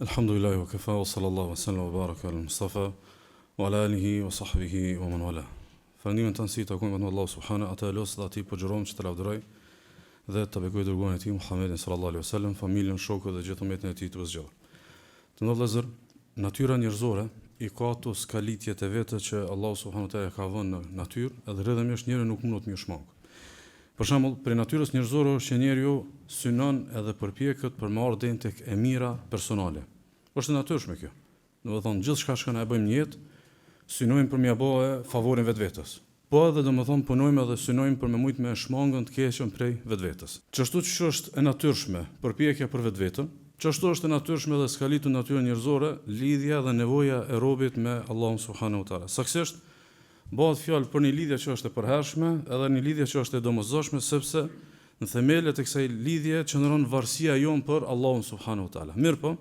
Alhamdulillahi wa kafa wa sallallahu wa sallam wa baraka ala Mustafa wa ala alihi wa sahbihi wa man wala. Falëndimet tanë si takojnë vetëm Allahu subhanahu ata los dhe atij po xhirom që të lavdëroj dhe të bekoj dërguarin e tij Muhammedin sallallahu alaihi wasallam, familjen, shokët dhe gjithë ummetin e tij të vëzhgjor. Të ndodh vëllezër, natyra njerëzore i ka ato skalitjet e veta që Allahu subhanahu wa taala ka vënë në natyrë, edhe rrëdhëmisht njeriu nuk mund të mjeshmang. Për shembull, për natyrës njerëzore është që njeriu synon edhe përpjeket për marrë den tek e mira personale. Është natyrshme kjo. Domethënë gjithçka që ne bëjmë në jetë, synojmë për mja bëhe favorin vetvetes. Po edhe domethënë punojmë edhe synojmë për me mujt me shmangën të keqen prej vetvetes. Çashtu që është e natyrshme përpjekja për vetveten, çashtu është e natyrshme edhe skalitu natyrë njerëzore, lidhja dhe nevoja e robit me Allahun subhanahu wa taala. Saktësisht bëhet fjalë për një lidhje që është e përhershme, edhe një lidhje që është e domosdoshme, sepse në themelet e kësaj lidhje qëndron varësia jon për Allahun subhanahu wa taala. Mirpo,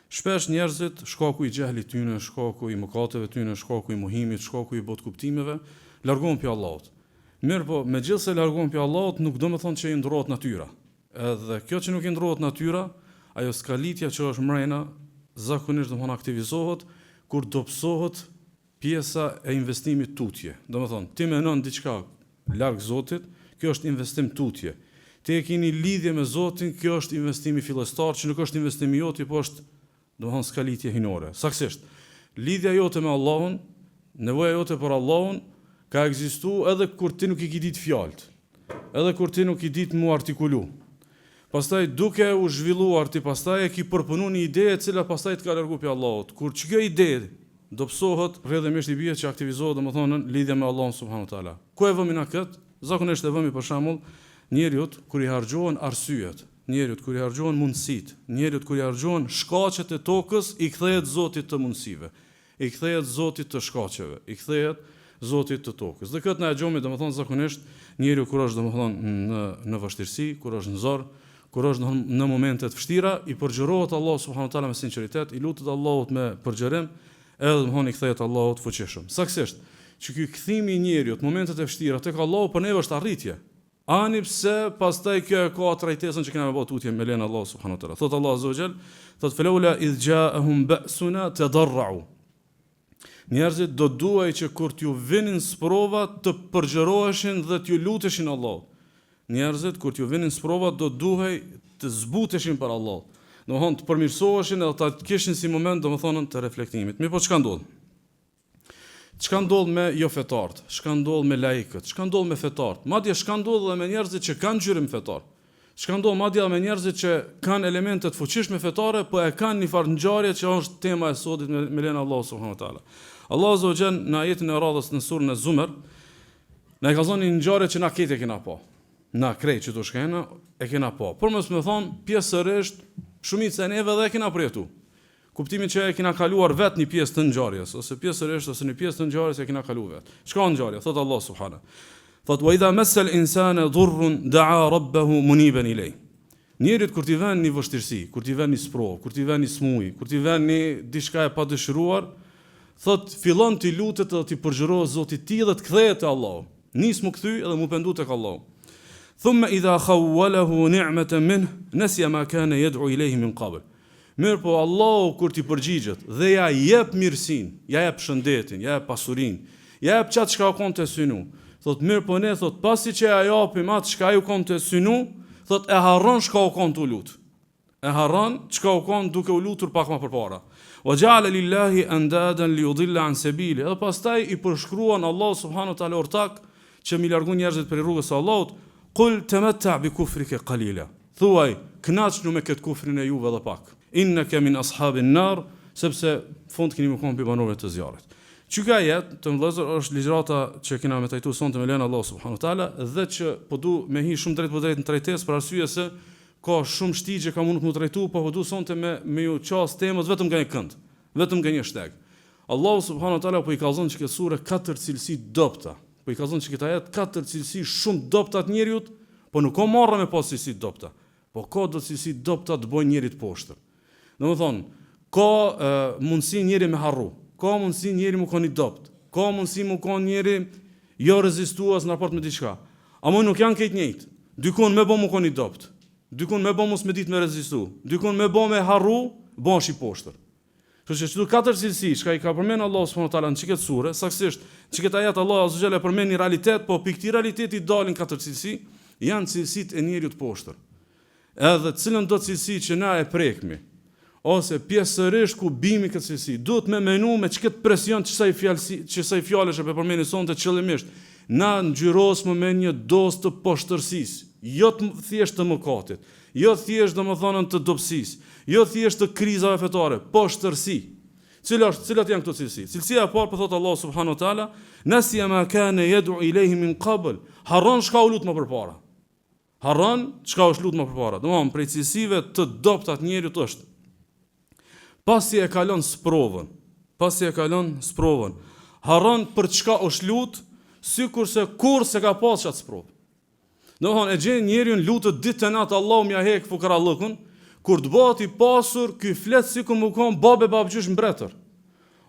shpesh njerëzit, shkaku i xehlit tyne, shkaku i mëkateve tyne, shkaku i mohimit, shkaku i botkuptimeve, largohen prej Allahut. Mirpo, megjithëse largohen prej Allahut, nuk do të thonë që i ndrohet natyra. Edhe kjo që nuk i ndrohet natyra, ajo skalitja që është mrena, zakonisht domthon aktivizohet kur dobësohet pjesa e investimit tutje. Domethënë, ti menon diçka larg Zotit, kjo është investim tutje. Ti e keni lidhje me Zotin, kjo është investimi fillestar, që nuk është investimi joti, po është domethënë skalitje hinore. Saktësisht, lidhja jote me Allahun, nevoja jote për Allahun ka ekzistuar edhe kur ti nuk i ke ditë fjalët, edhe kur ti nuk i ditë mu artikulu. Pastaj duke u zhvilluar ti, pastaj e ki përpunuar një ide e cila pastaj të ka larguar prej Allahut. Kur ç'kjo ide dobësohet, rrëdhëmisht i bie që aktivizohet domethënë lidhja me Allahun subhanahu wa taala. Ku e vëmë na kët? Zakonisht e vëmë për shembull njeriut kur i harxhohen arsyet, njeriut kur i harxhohen mundësitë, njeriut kur i harxhohen shkaqet e tokës, i kthehet Zotit të mundësive, i kthehet Zotit të shkaqeve, i kthehet Zotit të tokës. Dhe këtë na e gjomi domethënë zakonisht njeriu kur është domethënë në vështirësi, kur është në zor, kur është në momente të vështira, i përgjërohet Allahu subhanahu wa taala me sinqeritet, i lutet Allahut me përgjërim, edhe domthon i kthehet Allahut fuqishëm. Saktësisht, që ky kthimi i njeriut në momentet e vështira tek Allahu për neve është arritje. Ani pse pastaj kjo e ka trajtesën që kena me bë tutje me len Allahu subhanahu wa taala. Thot Allahu azza wa jall, thot falawla idh ja'ahum ba'suna tadarra'u. Njerëzit do duaj që kur t'ju vinin sprova të përgjëroheshin dhe t'ju luteshin Allahut. Njerëzit kur t'ju vinin sprova do duhej të zbuteshin për Allahut. Domethënë të përmirësoheshin edhe ta kishin si moment domethënë të reflektimit. Mirë, po çka ndodh? Çka ndodh me jo fetarët? Çka ndodh me laikët? Çka ndodh me fetarët? Madje çka ndodh edhe me njerëzit që kanë ngjyrë fetar. Çka ndodh madje edhe me njerëzit që kanë elemente të fuqishme fetare, po e kanë një farë ngjarje që është tema e sotit me len Allahu subhanahu wa taala. Allahu azza wa jall në ajetin e radhës në surën e Zumar na ka thënë një ngjarje që na këtë kena pa. Na krejt që të shkena e kena pa. Por mos më thon pjesërisht shumica e neve dhe e kena përjetu. Kuptimin që e kena kaluar vetë një pjesë të ngjarjes, ose pjesërisht ose një pjesë të ngjarjes e kena kaluar vetë. Çka është ngjarja? Thot Allah subhanahu. Thot wa idha massa al-insana dhurrun da'a rabbahu muniban ilay. Njerit kur t'i vjen një vështirësi, kur t'i vjen një sprovë, kur t'i vjen një smuj, kur t'i vjen një diçka e padëshiruar, thot fillon t'i lutet dhe t'i përgjërohet Zotit tij dhe të kthehet te Allahu. Nis mu kthy edhe mu pendu tek Allahu. Thumma idha khawwalahu ni'matan min nasiya ma kana yad'u ilayhi min qabl. Mirë po Allahu kur t'i përgjigjet dhe ja jep mirësinë, ja jep shëndetin, ja jep pasurinë, ja jep çat çka ka të synu. Thot mirë po ne thot pasi që ja japim atë çka ju ka të synu, thot e harron çka u ka të lut. E harron çka u ka duke u lutur pak më përpara. Wa ja'ala lillahi andadan liyudilla an sabili. Edhe pastaj i përshkruan Allahu subhanahu wa taala ortak që mi largon njerëzit për rrugës së Allahut. Qul tamatta bi kufrika qalila. Thuaj, kënaqnu me këtë kufrin e juve edhe pak. Innaka min ashabin nar, sepse fund keni më kon pi banorëve të zjarrit. Çka jetë, të vëllezër, është ligjërata që kena me trajtuar sonte me len Allah subhanahu wa taala dhe që po du me hi shumë drejt po drejt në trajtesë për arsye se ka shumë shtigje ka mund të më trajtu, po du sonte me ju ças temës vetëm nga një kënd, vetëm nga një shteg. Allahu subhanahu wa taala po i ka thënë që këtë sure katër cilësi dobta. Po i ka thënë që këtë ajet katër cilësi shumë dobta të njeriut, po nuk ka marrë me pas cilësi dobta, po ka do cilësi dobta të bëjnë njerit poshtër. Domethënë, ka mundësi njeri me harru, ka mundësi njeri mu ka një dopt, ka mundësi mu ka njeri jo rezistuas në raport me diçka. Amo nuk janë këtë njëjtë. Dykon me bë mu ka një dopt, dykon me bë mos me ditë me rezistu, dykon me bë me harru, bash I poshtër. Kështu që këto 4 cilësi që I ka përmend Allahu subhanahu wa taala në çiket sure, saktësisht, çiket ayat Allahu azza jalla përmend një realitet, po pikë këtij realiteti dalin 4 cilësi, janë cilësitë e njeriut poshtër. Edhe cilën do cilësi që na e prekmi, ose pjesërisht ku bimi këtë cilësi, duhet me menu me çket presion që sa I fjalësh e përmendni sonte qëllimisht, na ngjyrosmë me një dozë të poshtërsisë, jo thjesht të mëkatit, jo thjesht domethënë të dobësisë, jo thjesht të krizave fetare, poshtërsi. Cilat janë këto cilësi? Cilësia e parë po thot Allah subhanahu wa taala, nasiya ma kana yad'u ilayhi min qabl. Harron çka u lut më përpara. Harron çka u lut më përpara. Domthon prej cilësive të dobta të njerit është pasi e kalon sprovën, harron për çka është lut, sikurse kur se ka pas çat sprovë. Domthon e gjen njeriu lutet ditë e natë Allahu m'ja hek fukarallëkun, kur të bëhet I pasur, ky flet sikur më kon babë babgjysh mbretër.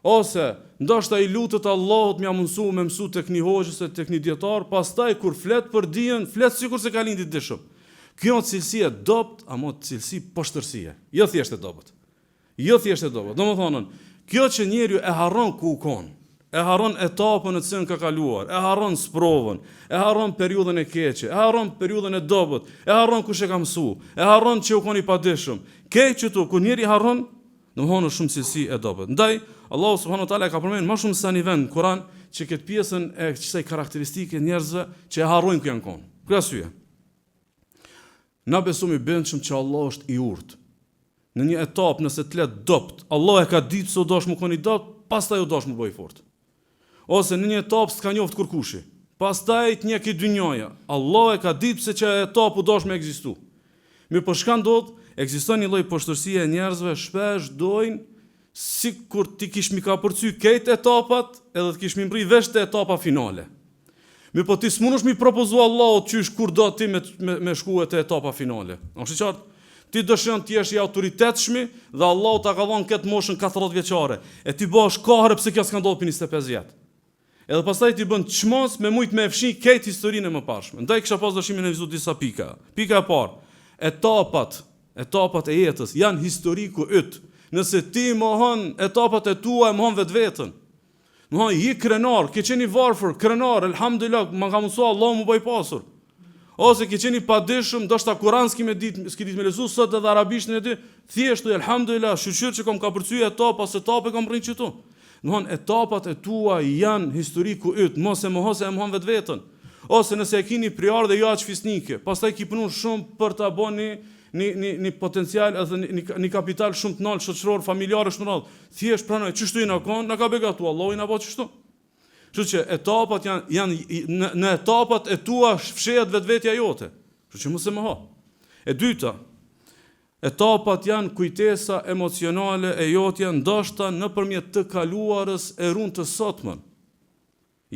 Ose ndoshta I lutet Allahut m'ja mësu tek një hoxh ose tek një dietar, pastaj kur flet për dijen, flet sikur se ka lindit dishëm. Kjo është cilësi e dopt, ama cilësi poshtërsie. Jo thjesht e dobët. Domethënë, kjo që njeriu e harron ku u kon, e harron etapën në cilën ka kaluar, e harron sprovën, e harron periudhën e keqe, e harron periudhën e dobët, e harron kush e ka mësu, e harron që u kon I padishëm. Keq këtu kur njeri harron, domthonë shumë cilësi e dobët. Ndaj Allahu subhanahu wa taala ka përmendur më shumë se në vend në Kur'an që këtë pjesën e kësaj karakteristike njerëzve që e harrojnë ku janë kon. Për arsye. Na besojmë I bëndshëm që Allah është I urtë. Në një etapë nëse të let dopt, Allah e ka ditë se u dosh më kon I dopt, pastaj u dosh më bëj fort. Ose në një etapë s'ka njoft kurkushi, pastaj të njeh dynjaja. Allah e ka ditë se që etapë u dosh më ekzistu. Mirë po çka ndodh? Ekziston një lloj poshtërsie e njerëzve, shpesh dojnë sikur ti kish mi ka përcy këtë etapat, edhe të kish mi mbri vesh te etapa finale. Mirë po ti s'mundesh mi propozu Allahut qysh kur do ti me shkuë te etapa finale. Është I qartë? Ti dëshiron të jesh I autoritetshëm dhe Allahu ta ka dhënë këtë moshën 40 vjeçare. E ti bësh kohë pse kjo s'ka ndodhur për 25 vjet. Edhe pastaj ti bën çmos me mujt me fshi këtë historinë e mëparshme. Ndaj kisha pas dëshimin e vizu disa pika. Pika e parë, etapat e jetës janë historiku yt. Nëse ti mohon etapat e tua, mohon vetveten. Mohon I krenar, ke qenë I varfër, krenar, elhamdulillah, më ka mësuar Allahu më bëj pasur. Ose ke qenë I padishëm, ndoshta Kur'an s'ki ditë me lezu sot edhe arabishtën e ty, thjesht elhamdulillah, shqyr që kom ka përcy etapa, se etape kam rrinë qëtu. Domthon etapat e tua janë historiku yt, mos e mohon se e mohon vetveten. Ose nëse e keni prior dhe jo aq fisnike, pastaj ki punon shumë për ta bëni një potencial edhe një kapital shumë të lartë shoqëror, familjar është në radhë. Thjesht pranoj çështu I na kon, na ka begatu Allahu I na bëj çështu. Kështu që etapat janë në etapat e tua fshehet vetvetja jote. Kështu që mos e moho. E dyta, etapat janë kujtesa emocionale e jotja ndoshta nëpërmjet të kaluarës e runë të sotmën.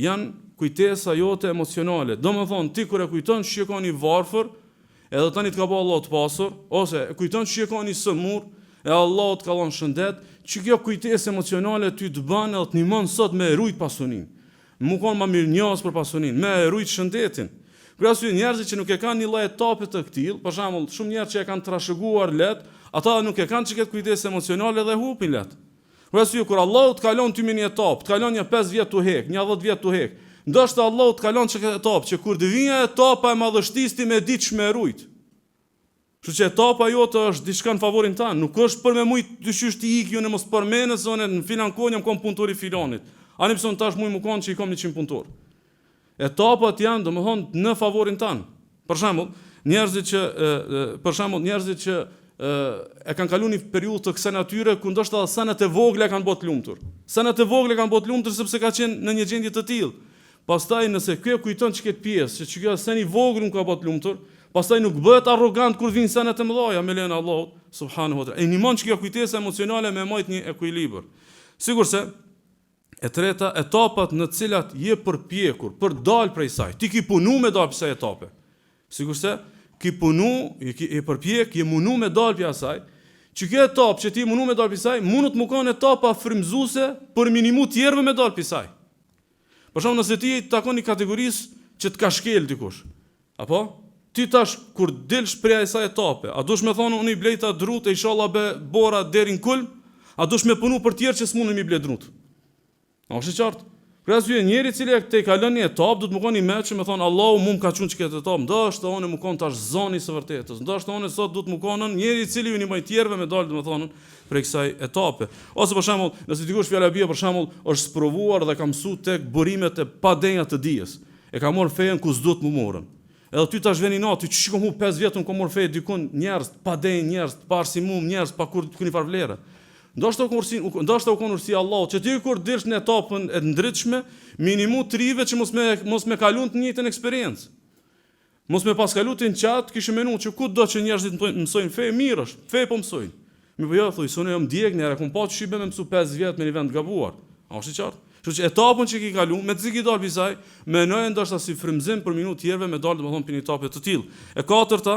Janë kujtesa jote emocionale. Domethënë ti kur e kujton që je koni varfër, edhe tani të ka bëu Allahu të pasur, ose e kujton që je koni sëmur, e Allahu të ka dhënë shëndet, që kjo kujtesë emocionale ty të bën edhe të ndihmon sot me rujt pasuninë. Më kon më mirënjohës për pasuninë, me rujt shëndetin. Për arsye njerëzit që nuk e kanë një lloj etape të këtill, për shembull, shumë njerëz që e kanë trashëguar let, ata nuk e kanë çket kujtesë emocionale dhe hupin let. Për arsye kur Allahu të kalon ty me një etapë, të kalon një 5 vjet tu hek, një 10 vjet tu hek, ndoshta Allahu të kalon çka etapë që kur të vijë etapa e madhështisë ti me ditë shmerujt. Kështu që etapa jote është diçka në favorin tan, nuk është për me mujt dyshysh ti ik ju në mos përmenës zonë në filan kohë jam kom punëtor I filonit. Ani pse tash më kon që I kam 100 punëtor. Etapat janë domethënë në favorin tan. Për shembull, njerëzit që e kanë kaluar një periudhë të kësaj natyre ku ndoshta senet e vogla kanë bërë të lumtur. Senet e vogla kanë bërë të lumtur sepse ka qenë në një gjendje të tillë. Pastaj nëse ky e kujton çket pjesë, që kjo sen I vogël nuk ka bërë të lumtur, pastaj nuk bëhet arrogant kur vijnë senet e mëdha me lenin Allahut subhanahu wa taala. E ndihmon që kjo kujtesë emocionale me majt një ekuilibër. Sigurisht e treta, etapat në të cilat je përpjekur për dal prej saj. Ti ki punu me dal prej saj etape. Sigurisht ki punu, je përpjek, je munu me dal prej saj. Që kjo etapë që ti munu me dal prej saj, mundet më kanë etapa frymëzuese për minimu të tjerëve me dal prej saj. Për shembull, nëse ti takon një kategorisë që të ka shkel dikush, apo Ti tash kur dilsh prej asaj etape, a dush me thonë unë i blejta drut e inshallah be bora deri në kulm, a dush me punu për tjerë që s'mundën mi ble drut. A është qartë? Për arsye njëri i cili te kalon një etapë, do të më koni me që me thonë Allahu mu më ka çunë çka etapë, ndoshta unë më kon tash zoni së vërtetës. Ndoshta unë sot do të më konën njëri i cili unë më tjerëve me dalë domethënë për kësaj etape. Ose për shembull, nëse dikush fjala bie për shembull është sprovuar dhe ka mësuar tek burimet e padenja të dijes. E ka marr fejen ku s'do të më morën. Edhe ty tash vjen i nati, çish kom 5 vjet unë kom marr fe dikun njerëz pa denjë, njerëz pa arsimum, njerëz pa kur kuni far vlerë. Ndoshta u konursi Allahu, që ti kur dilsh në etapën e ndritshme, minimu 3 rive që mos me kalun të njëjtën eksperiencë. Mos me pas kalu të në qatë, kishë menu që ku do që njerëzit mësojnë fe, mirë është, fe po mësojnë. Mi po jo, thuj, sonë jam djeg njerë, kom pa që shibe me mësu 5 vjetë me një vend gabuar. A është i qartë? Që etapën që ki kalu, me të ziki dalë bizaj, menojë ndoshta si frymzim për minutë tjerëve me dalë domethënë për një etapë të tillë. E katërta,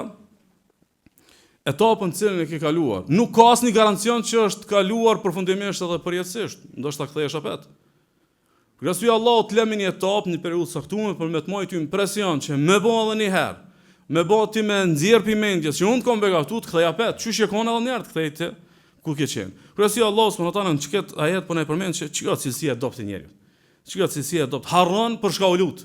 etapën cilën e ke kaluar. Nuk ka asnjë garancion që është kaluar përfundimisht edhe përjetësisht, ndoshta kthehesh apet. Gracia Allahu të lëmë një etapë në periudhë caktuar për me të marrë ty impresion që më bë edhe një herë. Më bë ti me nxjerr pimendjes që unë kam begatu të kthej apet, çysh e kanë edhe një herë të kthej ti ku ke qenë. Gracia Allahu subhanahu wa taala në çket ajet po na përmend se çka cilësia e adoptë njeriu. Çka cilësia e adopt harron për shka u lut.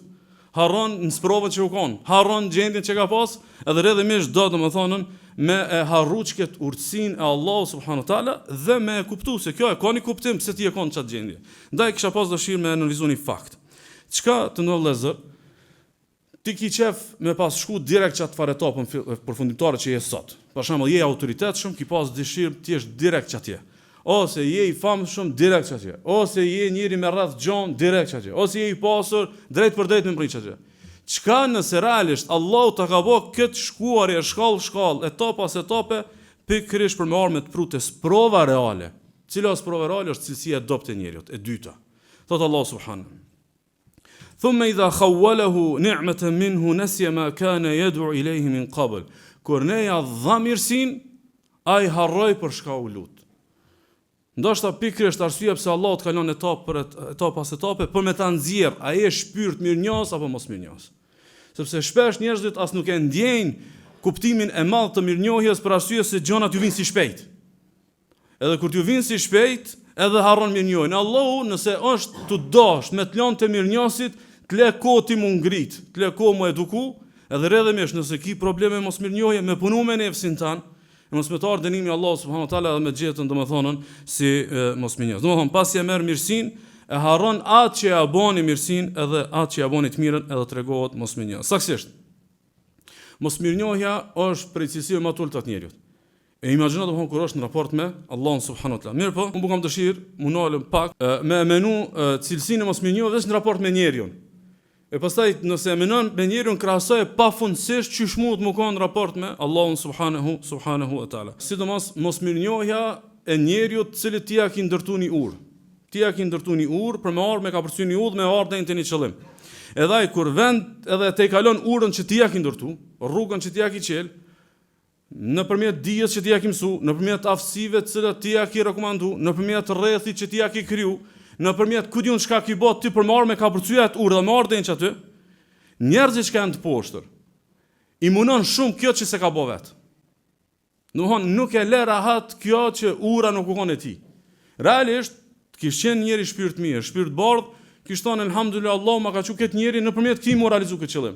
Harron në sprovën që u kon, harron gjendjen që ka pas, edhe rrjedhimisht do domethënë me e harru çket urtësinë e Allahut subhanahu wa taala dhe me e kuptuar se kjo e ka një kuptim pse ti e kon çat gjendje. Ndaj kisha pas dëshirë me analizuar një fakt. Çka të ndodh vëllezër? Ti ki qef me pas shku direkt çat fare etapën përfundimtare që je sot. Për shembull, je autoritetshëm, ki pas dëshirë ti jesh direkt çatje. Ose je i famshëm direkt çatje. Ose je njëri me rreth gjon direkt çatje. Ose je i pasur drejt për drejt me mbrit çatje. Çka nëse realisht Allahu ta ka bë këtë shkuarje shkallë, etapë pas etape, pikërisht për me armë të prutes prova reale. Cila është prova reale është cilësia e adoptë e njeriut, e dyta. Thot Allah subhanahu. Thumma idha khawwalahu ni'matan minhu nasiya ma kana yad'u ilayhi min qabl. Kur ne ja dha mirësin, ai harroi për shka u lut. Ndoshta pikërisht arsyeja pse Allahu të kalon etapë pas etape për me ta nxjerr, a je shpirt mirënjohës apo mos mirënjohës. Sepse shpesh njerëzit as nuk e ndjejnë kuptimin e madh të mirënjohjes për arsye se gjonat ju vinë si shpejt. Edhe kur t'ju vinë si shpejt, edhe harron mirënjohjen. Allahu nëse është të dash me të lënë të mirënjohësit, të le kohë ti mu ngrit, të le kohë mu eduku, edhe rrjedhimisht nëse ki probleme mos mirënjohje me punu me nefsin tan, mos me të ardë dënimi Allah subhanahu wa taala dhe me gjetën domethënën si mos mirënjohës. Domethënë pasi e merr mirësinë, e harron atë që ja boni mirësinë edhe atë që ja boni të mirën edhe tregohet mos mirënjohës. Saktësisht. Mos mirënjohja është prej cilësive më të ulta të njerëzit. E imagjino domethënë kur është në raport me Allahun subhanahu wa taala. Mirë po, unë kam dëshirë, munalem pak me menu cilësinë e mos mirënjohjes në raport me njeriu. E pastaj nëse e menon me njeriu krahasoj pafundësisht çish mund të më kanë raport me Allahun subhanahu wa taala. Sidomos mos mirënjohja e njeriu të cilit ti ja ke ndërtuar një urë. Ti ja ke ndërtuar një urë për me ardh me ka përcyer një udhë me ardh deri te një qëllim. Edhe ai kur vend edhe te kalon urën që ti ja ke ndërtuar, rrugën që ti ja ke qel, nëpërmjet dijes që ti ja ke mësu, nëpërmjet aftësive të cilat ti ja ke rekomandu, nëpërmjet rrethit që ti ja ke kriju, nëpërmjet ku diun çka ki bot ti për marrë me ka përcyer urë dhe marrë deri aty, njerëzit që janë të poshtër, i munon shumë kjo që se ka bë vet. Domthon nuk e lë rahat kjo që ura nuk u kon e tij. Realisht kish qenë njëri shpirt mirë, shpirt bardh, kish thonë elhamdulillah Allah ma ka thënë këtë njeri nëpërmjet këtij më realizu këtë qëllim.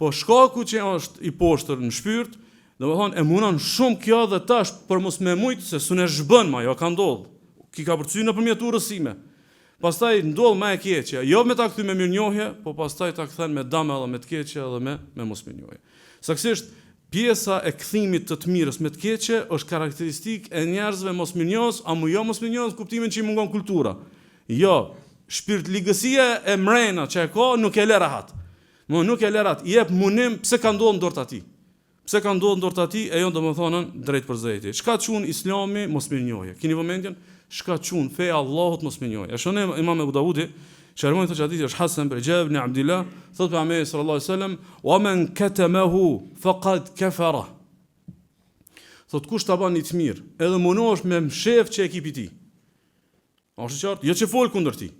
Po shkaku që është i poshtër në shpirt, domethënë e munon shumë kjo dhe tash për mos me mujt se s'u ne zhbën ma, jo ka ndodh. Ki ka përcyer nëpërmjet urës sime. Pastaj ndodh më e keqja, jo me ta kthy me mirënjohje, po pastaj ta kthen me dëm edhe me të keqja edhe me mos mirënjohje. Saktësisht pjesa e kthimit të mirës me të keqe është karakteristikë e njerëzve mos mirënjohës, apo jo mos mirënjohës kuptimin që i mungon kultura. Jo, shpirt ligësia e mrena që e ka nuk e lë rahat. Nuk e lë rahat, i jep munim pse ka ndodhur ndort atij. Pse ka ndodhur ndort atij e jo domethënë drejt për drejtë. Çka çun Islami mos mirënjohje? Keni vëmendjen? Shka çun feja Allahut mos mirënjohje. E shonë Imam Abu Davudi, shërmoi këtë hadith është Hasan ibn Jabir ibn Abdullah, thotë pejgamberi sallallahu alaihi wasallam, "Wa man katamahu faqad kafara." Thotë kush ta bën të mirë, edhe munohesh me mshef që ekipi i tij. A është qartë? Jo që fol kundër ti.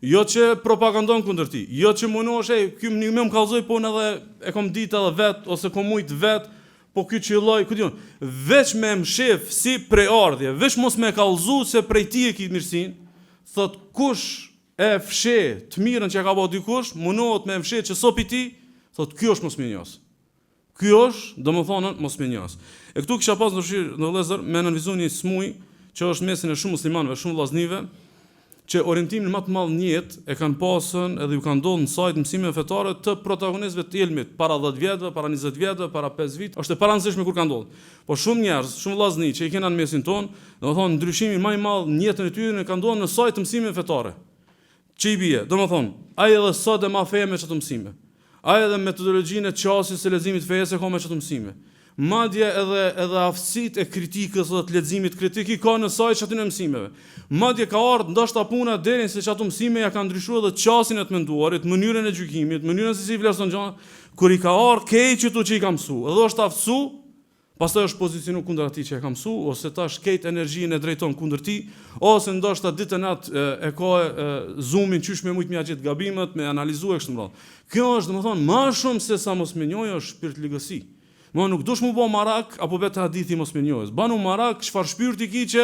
jo që propagandon kundër ti, jo që munohesh, ky më kallzoi punë edhe e kom ditë edhe vet ose kom ujt vet, po ky qilloj, ku diun, veç me mshef si preardhje, veç mos me kallzu se prej ti e ki mirësinë, thot kush e fshe të mirën që ka bëu dikush, munohet me mshe që sopi ti, thot ky është mosminjos. Ky është, domethënë, mosminjos. E këtu kisha pas në vëllezër me analizuar një smuj që është mesin e shumë muslimanëve, shumë vllaznive, që orientimin më të madh në jetë e kanë pasën edhe ju kanë ndodhur në sajt mësimeve fetare të protagonistëve të ilmit, para 10 vjetëve, para 20 vjetëve, para 5 vite, është e parancishme kur kanë ndodhur. Po shumë njerëz, shumë vllazni që i kanë në mesin ton, domethënë ndryshimi më i madh në jetën e tyre kanë ndodhur në sajt të mësimeve fetare. Që i bie, domethënë, ai edhe sot e ma feje me çdo mësime. Ai edhe metodologjinë e çasjes së leximit fejes e ka me çdo mësime. Madje edhe aftësitë e kritikës ose të leximit kritik i ka në sajt çatin e mësimeve. Madje ka ardhur ndoshta puna deri se çato mësime ja kanë ndryshuar edhe çastin e të menduarit, mënyrën e gjykimit, mënyrën se si vlerëson gjëra, kur i ka ardhur keq çdo që i ka mësuar. Edhe është aftësu, pastaj është pozicionu kundër atij që e ka mësuar, ose tash keq energjinë e drejton kundër tij, ose ndoshta ditën atë e ka zoomin qysh me shumë mja gjetë gabimet, me analizuar kështu më radh. Kjo është domethënë më shumë se sa mosmenjoja është shpirt ligësi. Mo nuk dush mu bo marak apo vetë hadithi mos mirënjohës. Banu marak çfarë shpirti ki që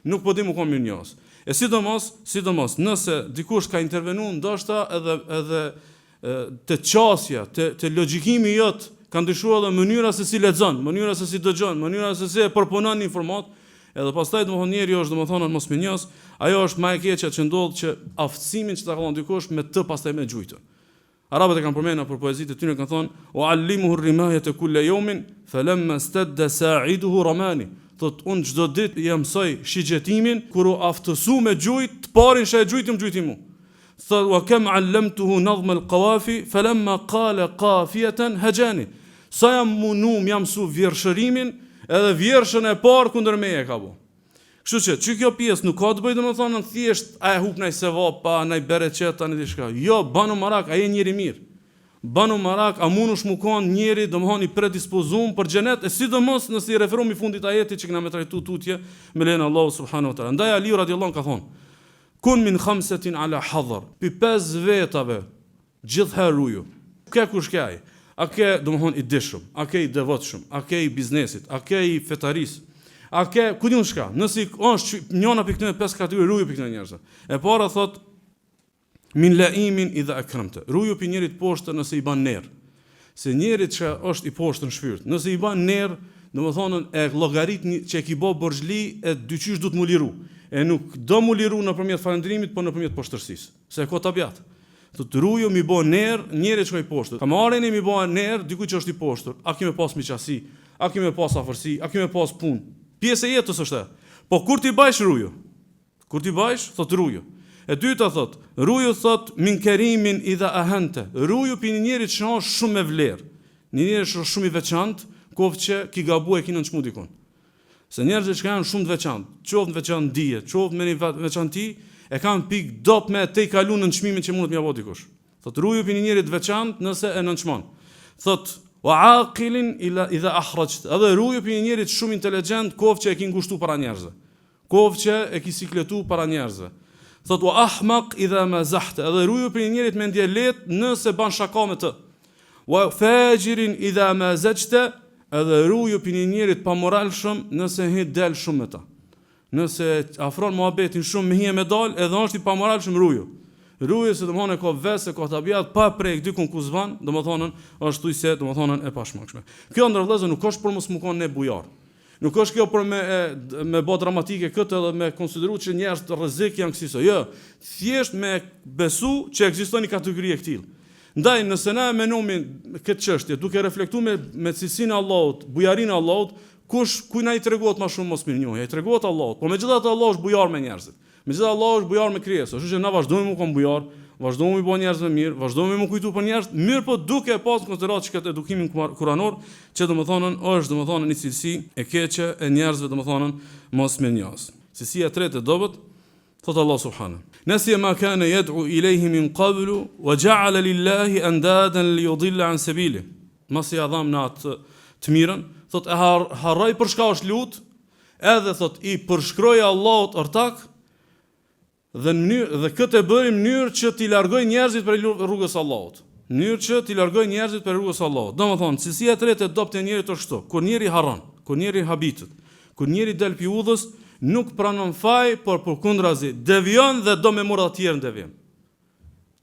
nuk po di mu kon mirënjohës. E sidomos nëse dikush ka intervenuar ndoshta edhe te çasja, te logjikimi jot ka ndryshuar edhe mënyra se si lexon, mënyra se si dëgjon, mënyra se si e përpunon informat, edhe pastaj domethënë njeriu është domethënë mos mirënjohës, ajo është më e keqja që ndodh që aftësimin që ta ka dikush me të pastaj me gjujtë. Arabët e kanë përmendur për poezitë e tyre kanë thonë: "Wa allimuhu ar-rimayata kulla yawmin falamma istadda sa'iduhu ramani." Thot unë çdo ditë i mësoj shigjetimin, kur u aftësu me gjujt, të parin që e gjujtim mu. Thot wa kam 'allamtuhu nadhma al-qawafi falamma qala qafiyatan hajani. Sa jam mësu vjershërimin, edhe vjershën e parë kundër meje ka bu. Kështu që kjo pjesë nuk ka të bëjë domethënë thjesht a e hup nai sevapa, nai bereqet tani diçka. Jo, banu marak, ai njeri mirë. Banu marak, a mundush mu kon njeri domethënë i predispozuar për xhenet, e sidomos nëse i referohemi fundit ajetit që kena me trajtu tutje me lejen e Allahut subhanahu wa taala. Ndaj Ali radhiyallahu ka thonë: "Kun min khamsatin ala hadar." Pi 5 vetave gjithherë ruju. Ka kush kaj? A ke domethënë i dishëm, a ke i devotshëm, a ke i biznesit, a ke i fetaris. A ke, ku diun shka, nësi është njëna për këtëve 5 kategori, ruju për këtëve njerëzë. E para thot, min laimin idha akramta. Ruju për njerit poshtë nëse i ban nerë. Se njerit që është i poshtë në shpirt, nëse i ban nerë, në më thonën e logarit që e ki bo borxhli e dyqysh du të mu liru. E nuk do mu liru në përmjet falendrimit, po në përmjet poshtërsis. Se e ko të abjat. Të ruju mi bo nerë, njerit që ka i poshtë. Kamarin e mi bo nerë, dikuj që është i poshtë. A kime pas miqasi, a kime pas afërsi, a kime pas punë. Pjesë e jetës është e. Po kur ti bajsh ruju? Kur ti bajsh, thot ruju. E dyta thot, ruju thot min kerimin idha ahante. Ruju për një njerit që është shumë me vlerë. Një njerit që është shumë i veçantë, koftë që ki gabu e ki në nëshmu dikon. Se njerëzit që kanë shumë të veçantë, qoftë në veçantë dije, qoftë me një veçanti, e kanë pik dop me te i kalu në nëshmimin që mundet mja bo dikush. Thot ruju për një njerit veçantë nëse e nënçmon. Thot wa aqilin idha akhrajt. Edhe ruju për një njerit shumë inteligjent, koftë që e ki ngushtu para njerëzve. Koftë që e ki sikletu para njerëzve. Thot wa ahmaq idha mazahta. Edhe ruju për një njerit me ndje lehtë nëse ban shaka me të. Wa fajirin idha mazajta. Edhe ruju për një njerit pa moralshëm nëse hi del shumë me ta. Nëse afron muhabetin shumë me hi me dal, edhe është i pa moralshëm ruju. Ruju se domethënë ka vesë, ka tabiat pa prek dikun ku zvan, domethënë është thuj se domethënë e pashmangshme. Kjo ndër vëllezër nuk është për mos mu kanë ne bujar. Nuk është kjo për me bë dramatike këtë edhe me konsideruar që njerëz të rrezik janë kësaj. Jo, thjesht me besu që ekziston një kategori e këtij. Ndaj nëse na menojmë këtë çështje duke reflektuar me cilësinë e Allahut, bujarinë e Allahut, kuj na i tregohet më shumë mos mirënjohje, i tregohet Allahut. Po megjithatë Allah është bujar me njerëzit. Megjithatë Allah është bujar me krijesat. Kështu që na vazhdojmë të bujar, vazhdojmë të bëjmë njerëz të mirë, vazhdojmë të kujtojmë për njerëz, mirë po duke pas konsideruar çka edukimin kuranor, që domethënë është domethënë një cilësi e keqe e njerëzve domethënë mos mirënjohës. Cilësia e tretë e dobët, thot Allah subhanahu. Nasiya ma kana yad'u ilayhi min qablu wa ja'ala lillahi andadan liyudilla an sabili. Mos i adham në atë të mirën, thot e harroi për çka është lut, edhe thot i përshkroi Allahut ortak, Dhe këtë e bëri në mënyrë që t'i largoj njerëzit për rrugës së Allahut. Domethënë, cilësia e tretë e dobët e njerit është kështu: kur njeri harron, kur njeri habitet, kur njeri del pi udhës, nuk pranon faj, por përkundrazi devion dhe do me morë të tjerë në devijim.